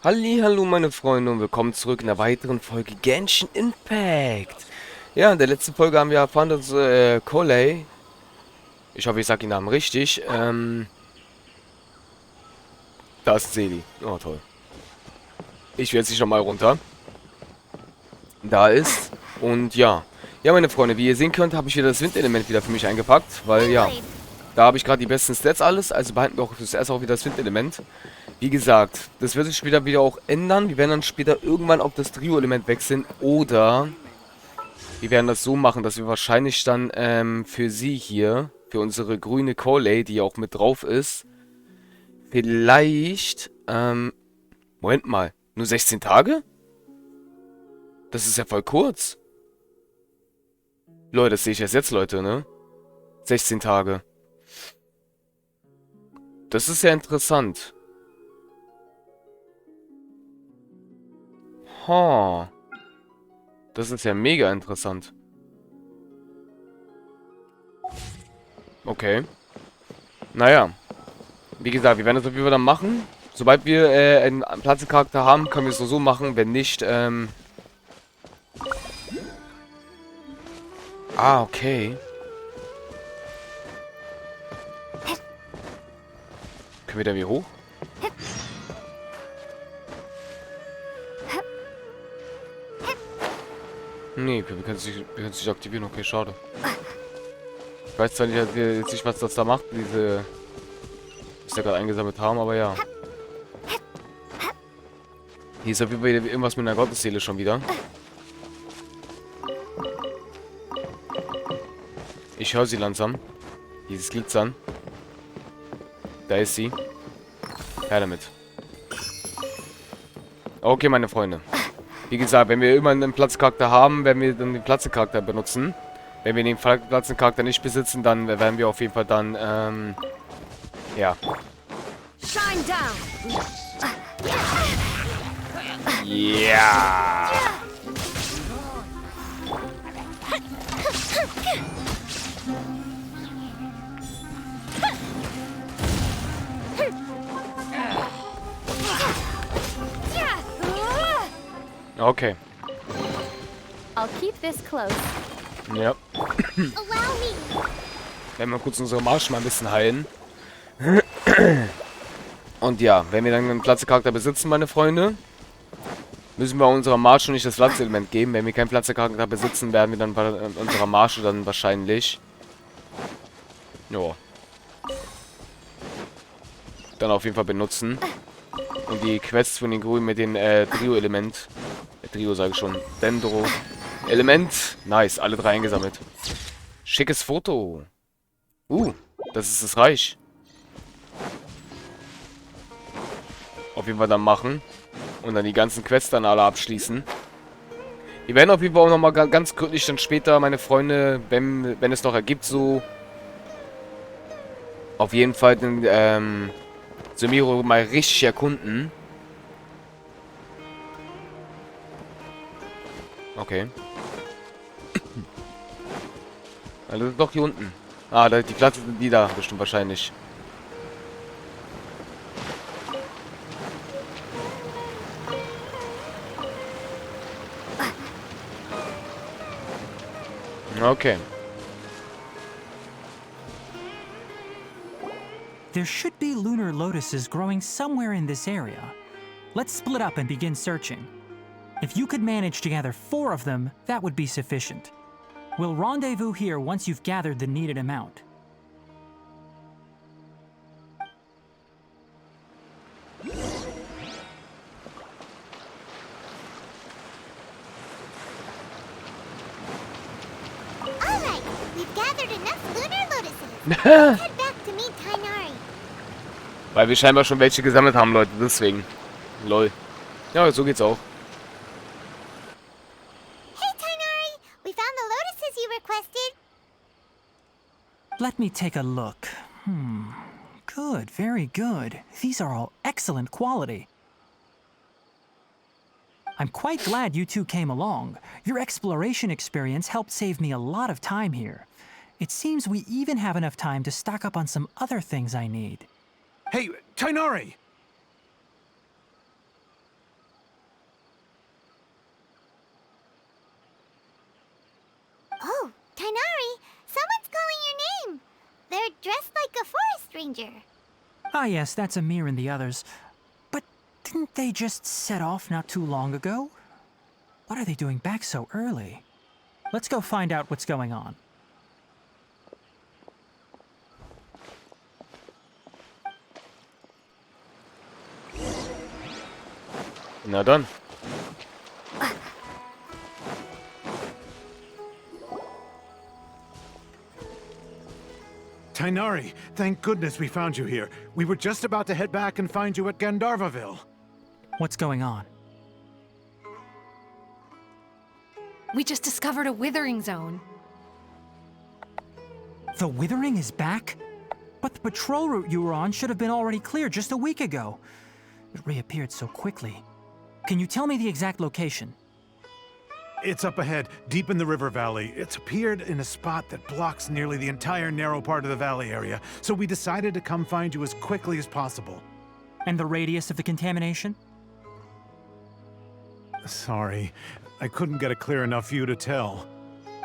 Hallo meine Freunde und willkommen zurück in einer weiteren Folge Genshin Impact. Ja, in der letzten Folge haben wir erfahren, dass Coley, ich hoffe ich sage den Namen richtig, da ist Seli. Oh toll. Ich will jetzt nicht nochmal runter. Da ist. Und ja. Ja meine Freunde, wie ihr sehen könnt, habe ich wieder das Windelement wieder für mich eingepackt. Weil ja, da habe ich gerade die besten Stats alles. Also behalten wir auch fürs erste auch wieder das Windelement. Wie gesagt, das wird sich später wieder auch ändern. Wir werden dann später irgendwann auf das Trio-Element wechseln. Oder wir werden das so machen, dass wir wahrscheinlich dann für sie hier, für unsere grüne Coley, die auch mit drauf ist, vielleicht, Moment mal, nur 16 Tage? Das ist ja voll kurz. Leute, das sehe ich erst jetzt, Leute, ne? 16 Tage. Das ist ja interessant. Ha. Das ist ja mega interessant. Okay. Naja. Wie gesagt, wir werden das auf jeden Fall dann machen. Sobald wir einen Platzencharakter haben, können wir es so machen. Wenn nicht, Ah, okay. Können wir da wieder hoch? Nee, wir können es nicht aktivieren. Okay, schade. Ich weiß zwar jetzt nicht, was das da macht, was wir gerade eingesammelt haben, aber ja. Hier ist auf jeden Fall irgendwas mit einer Gottesseele schon wieder. Ich höre sie langsam. Dieses Glitzern. Da ist sie. Her damit. Okay, meine Freunde. Wie gesagt, wenn wir immer einen Platzcharakter haben, werden wir dann den Platzcharakter benutzen. Wenn wir den Platzcharakter nicht besitzen, dann werden wir auf jeden Fall dann, ja. Ja. Okay. I'll keep this close. Ja. Werden wir kurz unsere Marsch mal ein bisschen heilen. Und ja, wenn wir dann einen Platzcharakter besitzen, meine Freunde, müssen wir unserer Marsch nicht das Platzelement geben. Wenn wir keinen Platzcharakter besitzen, werden wir dann bei unserer Marsch dann wahrscheinlich, ja, dann auf jeden Fall benutzen. Und die Quests von den Grünen mit den Trio-Element, Trio sage ich schon, Dendro-Element, nice, alle drei eingesammelt. Schickes Foto. Das ist das Reich. Auf jeden Fall dann machen. Und dann die ganzen Quests dann alle abschließen. Wir werden auf jeden Fall auch nochmal ganz gründlich dann später, meine Freunde, wenn es noch ergibt, so auf jeden Fall den Sumiro mal richtig erkunden. Okay. Also das ist doch hier unten. Ah, die Plätze sind die da bestimmt wahrscheinlich. Okay. There should be lunar lotuses growing somewhere in this area. Let's split up and begin searching. If you could manage to gather 4 of them, that would be sufficient. We'll rendezvous here once you've gathered the needed amount. Alright, we've gathered enough lunar lotuses. Let's head back to meet Tainari. Weil wir scheinbar schon welche gesammelt haben, Leute, deswegen. Lol. Ja, so geht's auch. Hey Tainari, we found the lotuses you requested. Let me take a look. Good, very good. These are all excellent quality. I'm quite glad you two came along. Your exploration experience helped save me a lot of time here. It seems we even have enough time to stock up on some other things I need. Hey, Tainari! Tainari, someone's calling your name. They're dressed like a forest ranger. Ah, yes, that's Amir and the others. But didn't they just set off not too long ago? What are they doing back so early? Let's go find out what's going on. Na dann. Tainari, thank goodness we found you here. We were just about to head back and find you at Gandharvaville. What's going on? We just discovered a withering zone. The Withering is back? But the patrol route you were on should have been already clear just a week ago. It reappeared so quickly. Can you tell me the exact location? It's up ahead, deep in the river valley. It's appeared in a spot that blocks nearly the entire narrow part of the valley area, so we decided to come find you as quickly as possible. And the radius of the contamination? Sorry, I couldn't get a clear enough view to tell.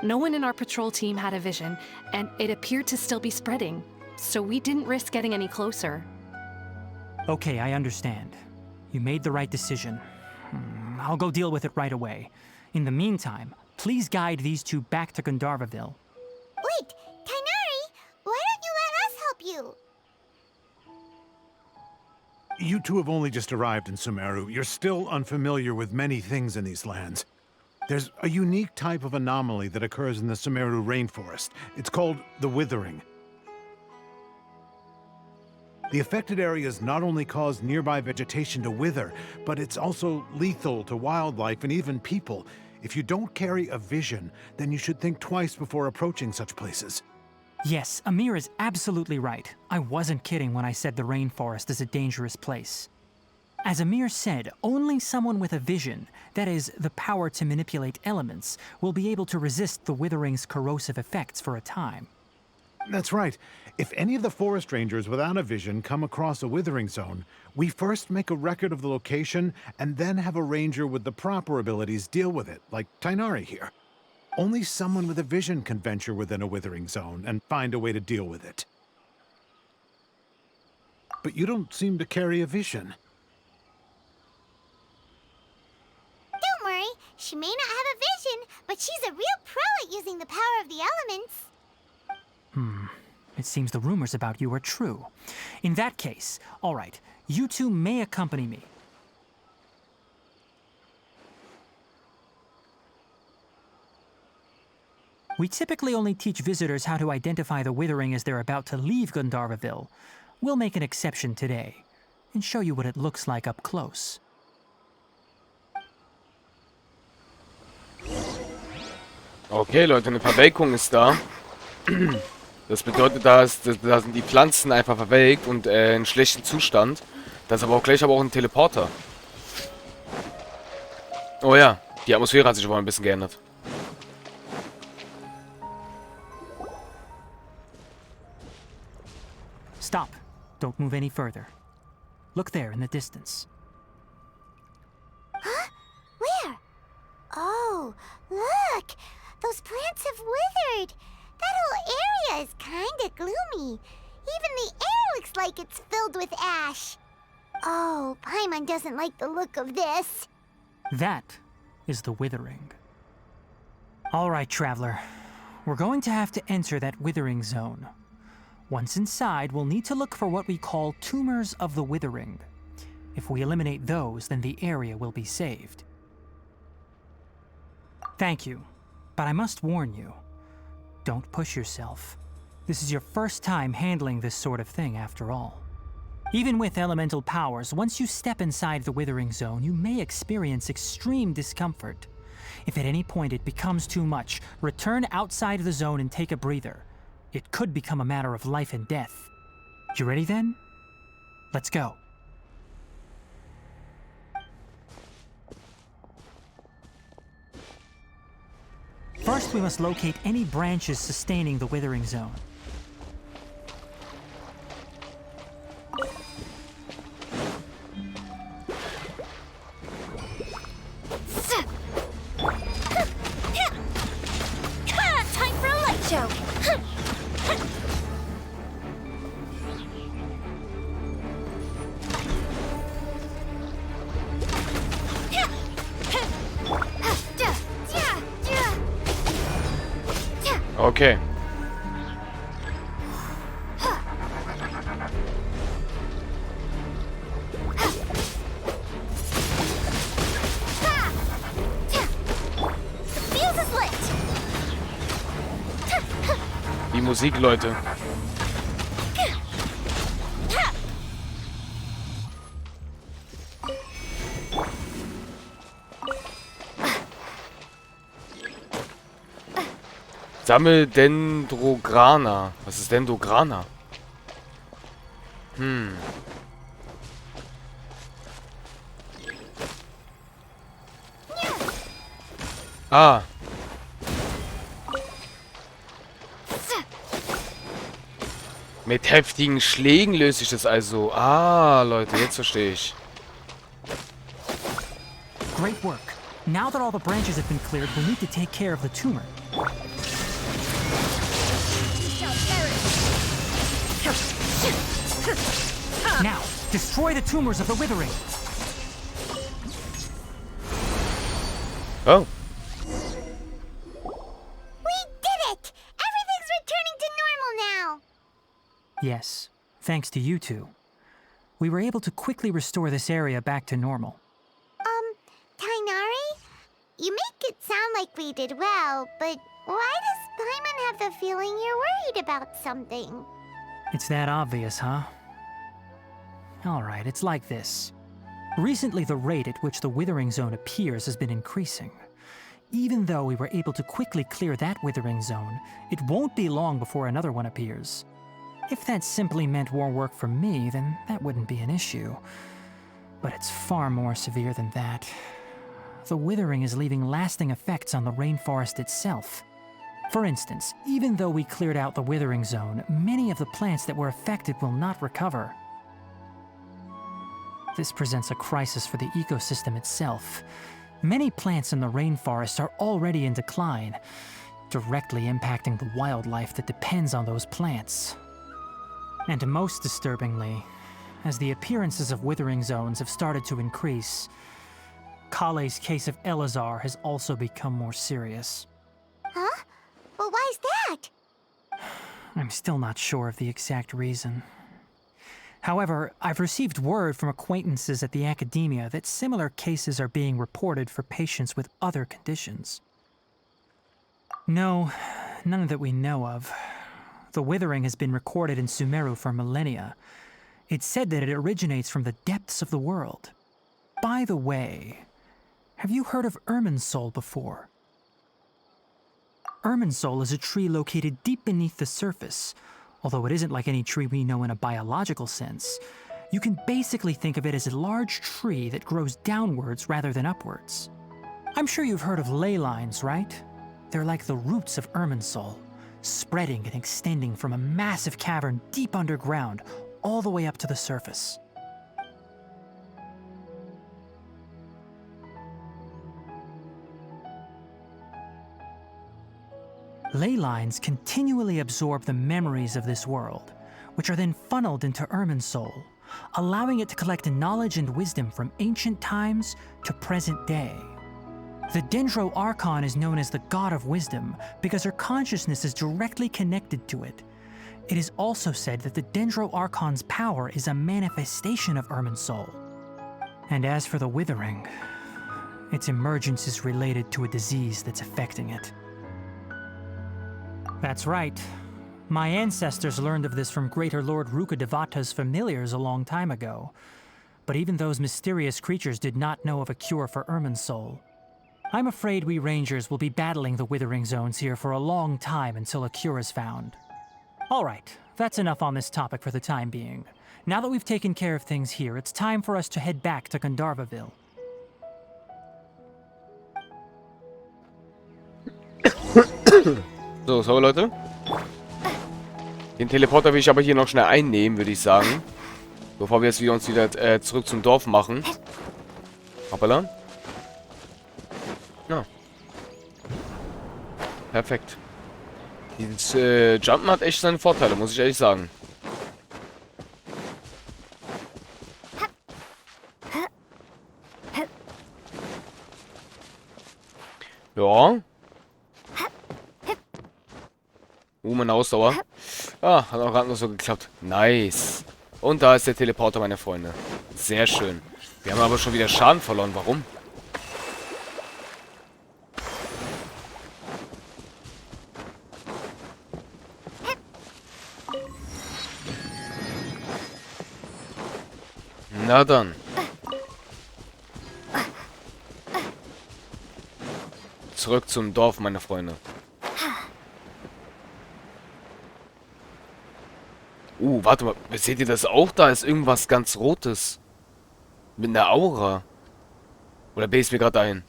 No one in our patrol team had a vision, and it appeared to still be spreading, so we didn't risk getting any closer. Okay, I understand. You made the right decision. I'll go deal with it right away. In the meantime, please guide these two back to Gandharvaville. Wait, Tainari, why don't you let us help you? You two have only just arrived in Sumeru. You're still unfamiliar with many things in these lands. There's a unique type of anomaly that occurs in the Sumeru rainforest. It's called the Withering. The affected areas not only cause nearby vegetation to wither, but it's also lethal to wildlife and even people. If you don't carry a vision, then you should think twice before approaching such places. Yes, Amir is absolutely right. I wasn't kidding when I said the rainforest is a dangerous place. As Amir said, only someone with a vision, that is, the power to manipulate elements, will be able to resist the Withering's corrosive effects for a time. That's right. If any of the forest rangers without a vision come across a withering zone, we first make a record of the location and then have a ranger with the proper abilities deal with it, like Tainari here. Only someone with a vision can venture within a withering zone and find a way to deal with it. But you don't seem to carry a vision. Don't worry, she may not have a vision, but she's a real pro at using the power of the elements. It seems the rumors about you are true. In that case, all right, you two may accompany me. We typically only teach visitors how to identify the Withering as they're about to leave Gandharvaville. We'll make an exception today and show you what it looks like up close. Okay, Leute, eine Verwelkung ist da. Das bedeutet, da sind die Pflanzen einfach verwelkt und in schlechtem Zustand. Das ist aber auch gleich ein Teleporter. Oh ja, die Atmosphäre hat sich wohl ein bisschen geändert. Stop. Don't move any further. Look there in the distance. Huh? Where? Oh, look! Those plants have withered! That whole area is kinda gloomy. Even the air looks like it's filled with ash. Oh, Paimon doesn't like the look of this. That is the Withering. All right, traveler. We're going to have to enter that Withering zone. Once inside, we'll need to look for what we call tumors of the Withering. If we eliminate those, then the area will be saved. Thank you, but I must warn you. Don't push yourself. This is your first time handling this sort of thing, after all. Even with elemental powers, once you step inside the Withering Zone, you may experience extreme discomfort. If at any point it becomes too much, return outside the zone and take a breather. It could become a matter of life and death. You ready then? Let's go. First, we must locate any branches sustaining the Withering Zone. Time for a light Okay. Fuse is lit. Die Musik, Leute. Sammel Dendrograna. Was ist Dendrograna? Ah. Mit heftigen Schlägen löse ich das also. Ah, Leute, jetzt verstehe ich. Great work. Now that all the branches have been cleared, we'll need to take care of the tumor. Now, destroy the tumors of the withering. Oh. We did it! Everything's returning to normal now. Yes, thanks to you two. We were able to quickly restore this area back to normal. Tainari? You make it sound like we did well, but why does Paimon have the feeling you're worried about something? It's that obvious, huh? Alright, it's like this. Recently, the rate at which the withering zone appears has been increasing. Even though we were able to quickly clear that withering zone, it won't be long before another one appears. If that simply meant more work for me, then that wouldn't be an issue. But it's far more severe than that. The withering is leaving lasting effects on the rainforest itself. For instance, even though we cleared out the withering zone, many of the plants that were affected will not recover. This presents a crisis for the ecosystem itself. Many plants in the rainforest are already in decline, directly impacting the wildlife that depends on those plants. And most disturbingly, as the appearances of withering zones have started to increase, Kale's case of Elazar has also become more serious. Huh? Well, why's that? I'm still not sure of the exact reason. However, I've received word from acquaintances at the academia that similar cases are being reported for patients with other conditions. No, none that we know of. The withering has been recorded in Sumeru for millennia. It's said that it originates from the depths of the world. By the way, have you heard of Irminsul before? Irminsul is a tree located deep beneath the surface. Although it isn't like any tree we know in a biological sense, you can basically think of it as a large tree that grows downwards rather than upwards. I'm sure you've heard of ley lines, right? They're like the roots of Irminsul, spreading and extending from a massive cavern deep underground all the way up to the surface. Ley lines continually absorb the memories of this world, which are then funneled into Irminsul, allowing it to collect knowledge and wisdom from ancient times to present day. The Dendro Archon is known as the God of Wisdom because her consciousness is directly connected to it. It is also said that the Dendro Archon's power is a manifestation of Irminsul. And as for the Withering, its emergence is related to a disease that's affecting it. That's right. My ancestors learned of this from Greater Lord Rukkhadevata's familiars a long time ago. But even those mysterious creatures did not know of a cure for Irminsul. I'm afraid we rangers will be battling the withering zones here for a long time until a cure is found. Alright, that's enough on this topic for the time being. Now that we've taken care of things here, it's time for us to head back to Gandharvaville. So, sorry Leute. Den Teleporter will ich aber hier noch schnell einnehmen, würde ich sagen. Bevor wir jetzt uns wieder zurück zum Dorf machen. Hoppala. Ja. Perfekt. Dieses Jumpen hat echt seine Vorteile, muss ich ehrlich sagen. Ja. Meine Ausdauer. Ah, hat auch gerade noch so geklappt. Nice. Und da ist der Teleporter, meine Freunde. Sehr schön. Wir haben aber schon wieder Schaden verloren. Warum? Na dann. Zurück zum Dorf, meine Freunde. Warte mal. Seht ihr das auch? Da ist irgendwas ganz Rotes. Mit einer Aura. Oder bin ich mir gerade ein?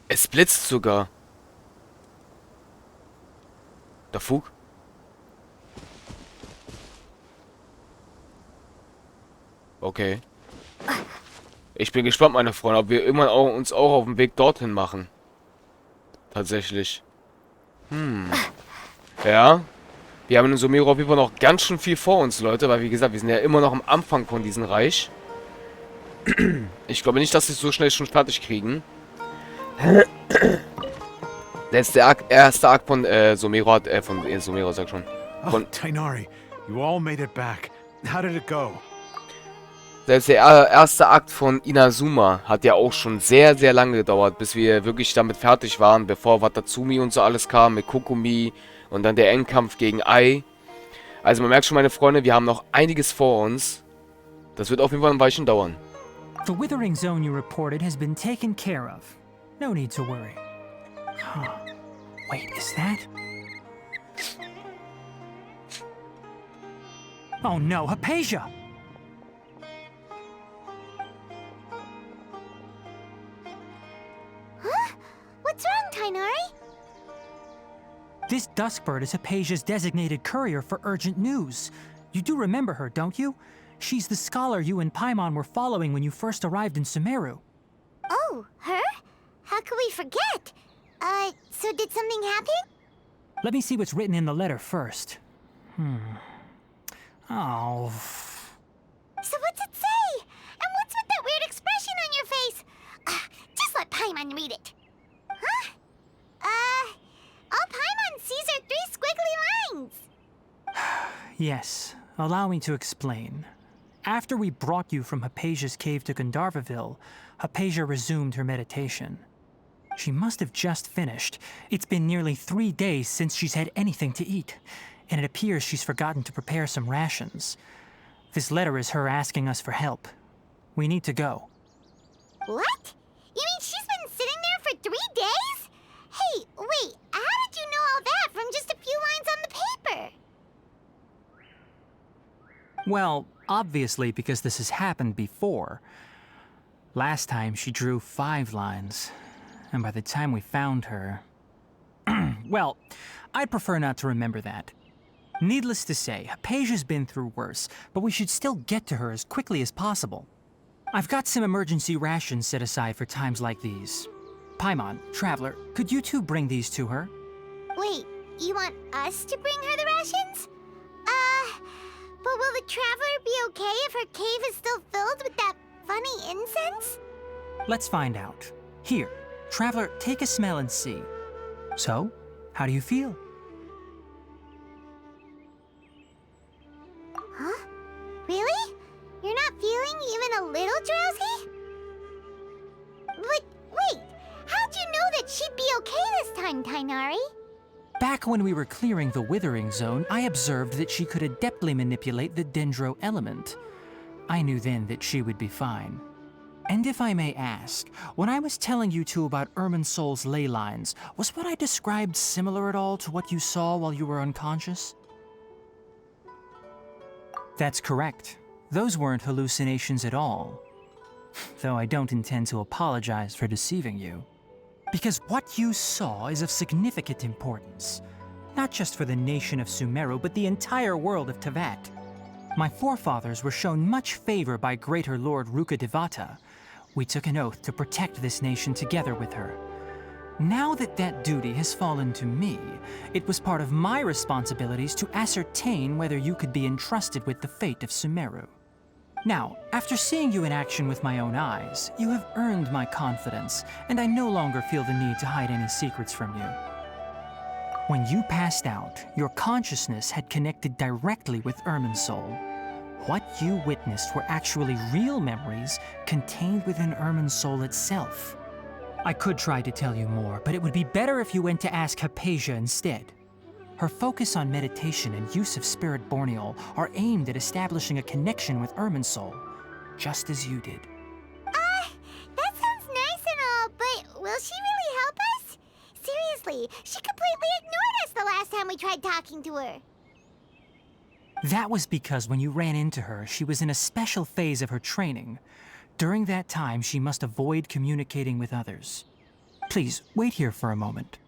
Es blitzt sogar. Der Fug? Okay. Ich bin gespannt, meine Freunde, ob wir irgendwann uns auch auf dem Weg dorthin machen. Tatsächlich. Ja. Wir haben in Sumeru auf jeden Fall noch ganz schön viel vor uns, Leute. Weil, wie gesagt, wir sind ja immer noch am Anfang von diesem Reich. Ich glaube nicht, dass sie es so schnell schon fertig kriegen. Das ist der erste Akt von Sumeru hat, von Sumeru, sag schon. Oh, Tainari, you all made it back. How did it go? Selbst der erste Akt von Inazuma hat ja auch schon sehr, sehr lange gedauert, bis wir wirklich damit fertig waren, bevor Watatsumi und so alles kam, mit Kokumi und dann der Endkampf gegen Ai. Also man merkt schon, meine Freunde, wir haben noch einiges vor uns. Das wird auf jeden Fall ein Weilchen dauern. The withering zone you reported has been taken care of. No need to worry. Huh. Wait, is that? Oh no, Hypatia! What's wrong, Tainari? This Duskbird is Hypatia's designated courier for urgent news. You do remember her, don't you? She's the scholar you and Paimon were following when you first arrived in Sumeru. Oh, her? How could we forget? So did something happen? Let me see what's written in the letter first. Oh. So what's it say? And what's with that weird expression on your face? Just let Paimon read it. Huh? All Paimon sees are 3 squiggly lines. Yes, allow me to explain. After we brought you from Hypatia's cave to Gandharvaville, Hypatia resumed her meditation. She must have just finished. It's been nearly 3 days since she's had anything to eat, and it appears she's forgotten to prepare some rations. This letter is her asking us for help. We need to go. What? You mean she's been sitting there for 3 days? Hey, wait, how did you know all that from just a few lines on the paper? Well, obviously because this has happened before. Last time she drew 5 lines, and by the time we found her... Well, I'd prefer not to remember that. Needless to say, Hypatia's been through worse, but we should still get to her as quickly as possible. I've got some emergency rations set aside for times like these. Paimon, Traveler, could you two bring these to her? Wait, you want us to bring her the rations? But will the Traveler be okay if her cave is still filled with that funny incense? Let's find out. Here, Traveler, take a smell and see. So, how do you feel? Huh? Really? You're not feeling even a little drowsy? But wait, how'd you know that she'd be okay this time, Tainari? Back when we were clearing the withering zone, I observed that she could adeptly manipulate the dendro element. I knew then that she would be fine. And if I may ask, when I was telling you two about Irminsol's ley lines, was what I described similar at all to what you saw while you were unconscious? That's correct. Those weren't hallucinations at all. Though I don't intend to apologize for deceiving you. Because what you saw is of significant importance. Not just for the nation of Sumeru, but the entire world of Teyvat. My forefathers were shown much favor by Greater Lord Rukkhadevata. We took an oath to protect this nation together with her. Now that that duty has fallen to me, it was part of my responsibilities to ascertain whether you could be entrusted with the fate of Sumeru. Now, after seeing you in action with my own eyes, you have earned my confidence, and I no longer feel the need to hide any secrets from you. When you passed out, your consciousness had connected directly with Irminsul. What you witnessed were actually real memories contained within Irminsul itself. I could try to tell you more, but it would be better if you went to ask Hypatia instead. Her focus on meditation and use of Spirit Borneol are aimed at establishing a connection with Irminsul, just as you did. That sounds nice and all, but will she really help us? Seriously, she completely ignored us the last time we tried talking to her. That was because when you ran into her, she was in a special phase of her training. During that time, she must avoid communicating with others. Please, wait here for a moment.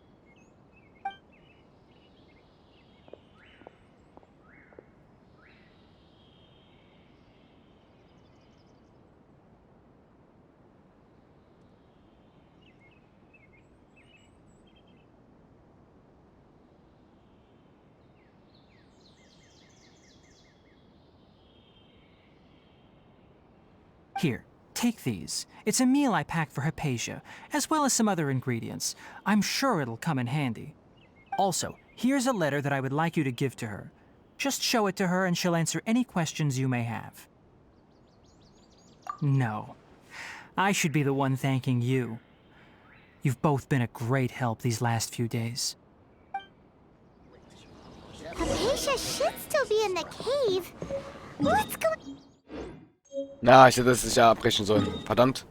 Here, take these. It's a meal I packed for Hypatia, as well as some other ingredients. I'm sure it'll come in handy. Also, here's a letter that I would like you to give to her. Just show it to her and she'll answer any questions you may have. No. I should be the one thanking you. You've both been a great help these last few days. Hypatia should still be in the cave. Let's go. Na, ich hätte das ja abbrechen sollen. Verdammt.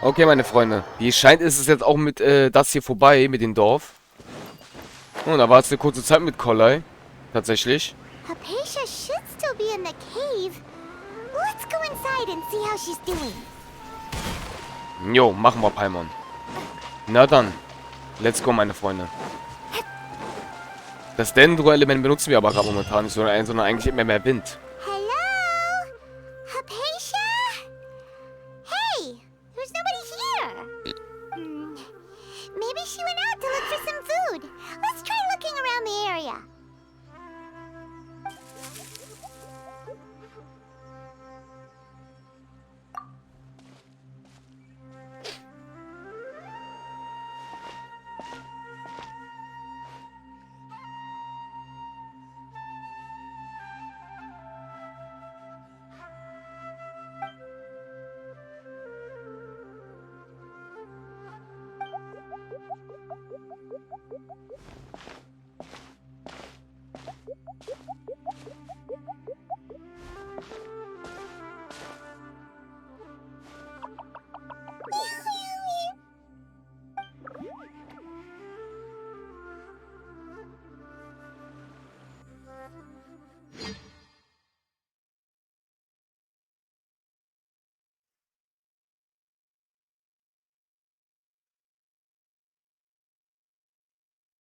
Okay, meine Freunde. Wie scheint, ist es jetzt auch mit das hier vorbei, mit dem Dorf. Und da war es eine kurze Zeit mit Kollei. Tatsächlich. Hypatia should still be in the cave. Let's go inside and see how she's doing. Jo, machen wir, Paimon. Na dann. Let's go, meine Freunde. Das Dendro-Element benutzen wir aber gerade momentan nicht, sondern eigentlich immer mehr Wind. Hello? Hypatia? Hey, there's nobody here. Maybe she went out to look for some food. Let's try looking around the area.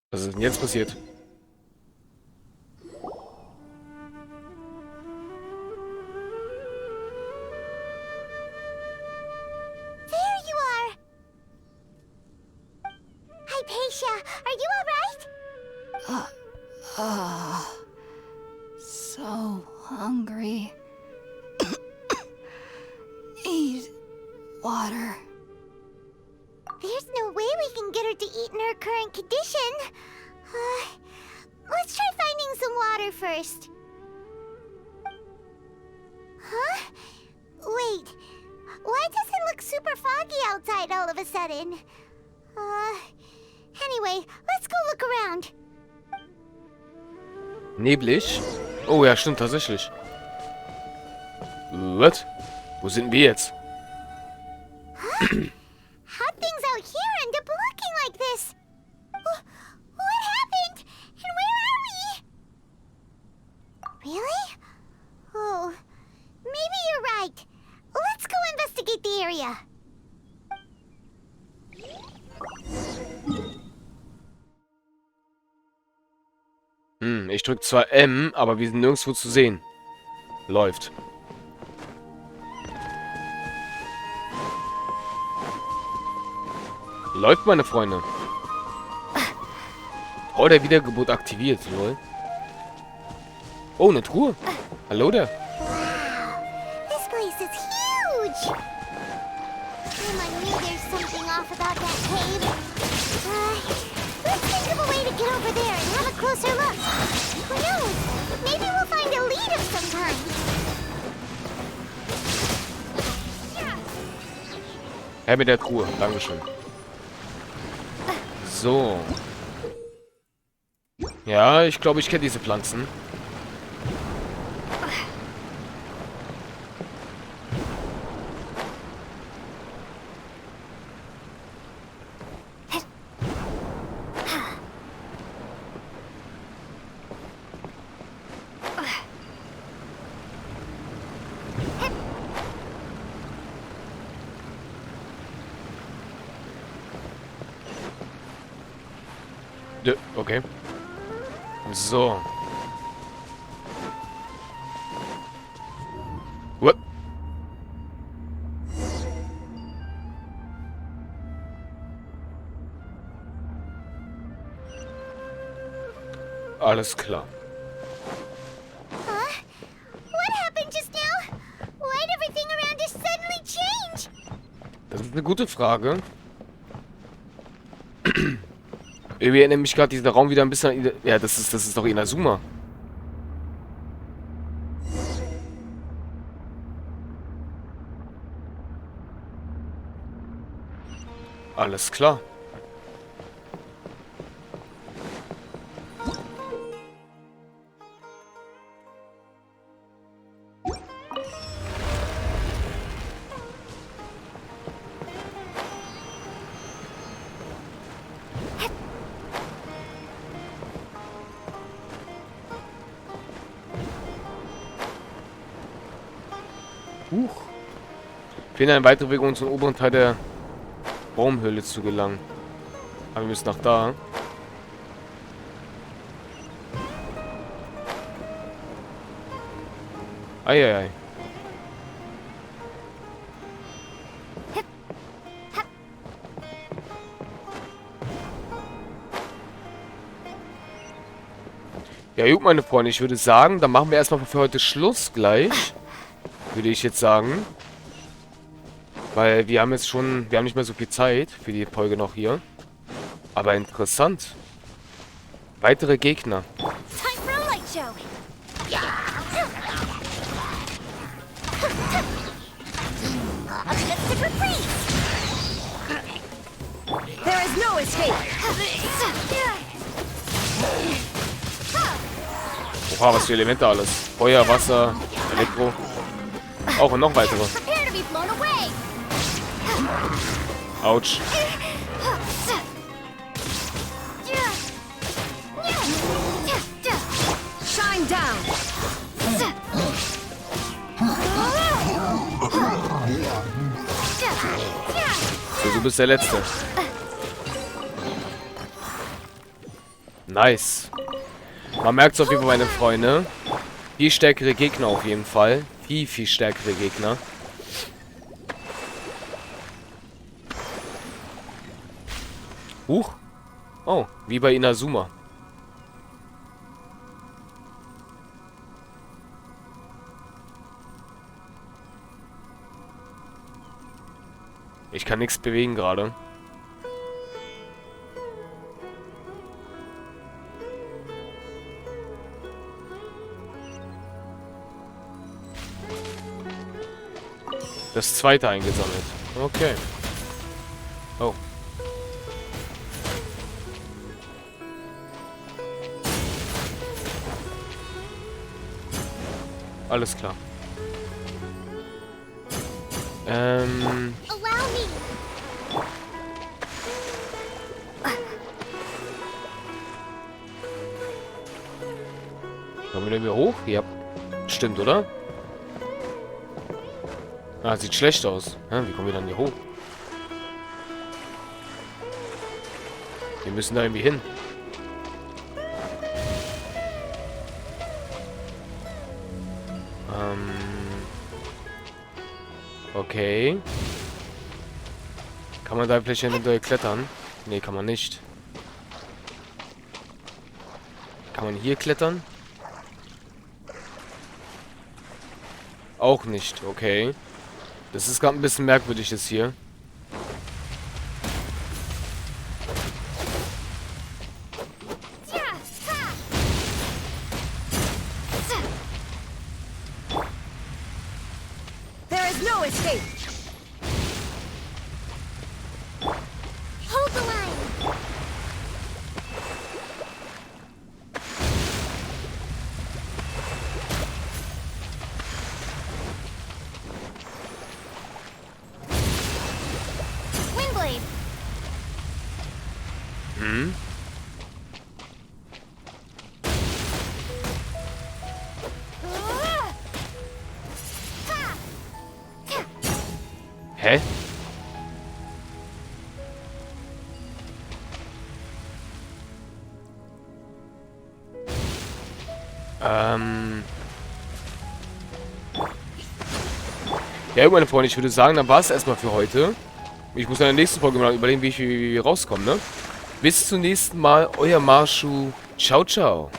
Was ist denn jetzt passiert? There you are. Hypatia, are you all right? So hungry. Need water. There's no way we can get her to eat in her current condition. Let's try finding some water first. Huh? Wait. Why does it look super foggy outside all of a sudden? Anyway, let's go look around. Neblig? Oh ja, stimmt, tatsächlich. What? Wo sind wir jetzt? How'd things out here end up looking like this? What happened? And where are we? Really? Oh, maybe you're right. Let's go investigate the area. Ich drück zwar M, aber wir sind nirgendwo zu sehen. Läuft. Läuft, meine Freunde. Oh, der Wiedergeburt aktiviert, lol. Oh, eine Truhe. Hallo da. Wow, this place is huge. I knew there's something off about that cave. Let's think of a way to get over there and have a closer look. Who knows? Maybe we'll find a lead of some kind. Her mit der Truhe. Dankeschön. So. Ja, ich glaube, ich kenne diese Pflanzen. Okay. So. What? Alles klar. Huh? What happened just now? Why'd everything around us suddenly change? Das ist eine gute Frage. Irgendwie erinnert mich gerade dieser Raum wieder ein bisschen an... Ja, das ist doch Inazuma. Alles klar. Fehlen eine weitere Bewegung zum oberen Teil der Baumhöhle zu gelangen. Aber wir müssen nach da. Eieiei. Ja gut, meine Freunde, ich würde sagen, dann machen wir erstmal für heute Schluss gleich. Würde ich jetzt sagen. Weil wir haben jetzt schon, wir haben nicht mehr so viel Zeit für die Folge noch hier. Aber interessant. Weitere Gegner. Time for a light show. Let's take a freeze. There is no escape. Oha, was für Elemente alles. Feuer, Wasser, Elektro. Auch und noch weitere. Prepare to be blown away. Autsch. Shine down. So, du bist der Letzte. Nice. Man merkt es auf jeden Fall, meine Freunde. Viel stärkere Gegner auf jeden Fall. Viel stärkere Gegner. Huch. Oh, wie bei Inazuma. Ich kann nichts bewegen gerade. Das zweite eingesammelt. Okay. Oh. Alles klar. Allow me. Kommen wir wieder hoch? Ja. Stimmt, oder? Ah, sieht schlecht aus. Wie kommen wir dann hier hoch? Wir müssen da irgendwie hin. Okay. Kann man da vielleicht hinterher klettern? Nee, kann man nicht. Kann man hier klettern? Auch nicht, okay. Das ist gerade ein bisschen merkwürdig jetzt hier. Mhm. Hä? Ja, meine Freunde, ich würde sagen, dann war es erstmal für heute. Ich muss in der nächsten Folge mal überlegen, wie wir rauskomme, ne? Bis zum nächsten Mal, euer Marschu. Ciao, ciao.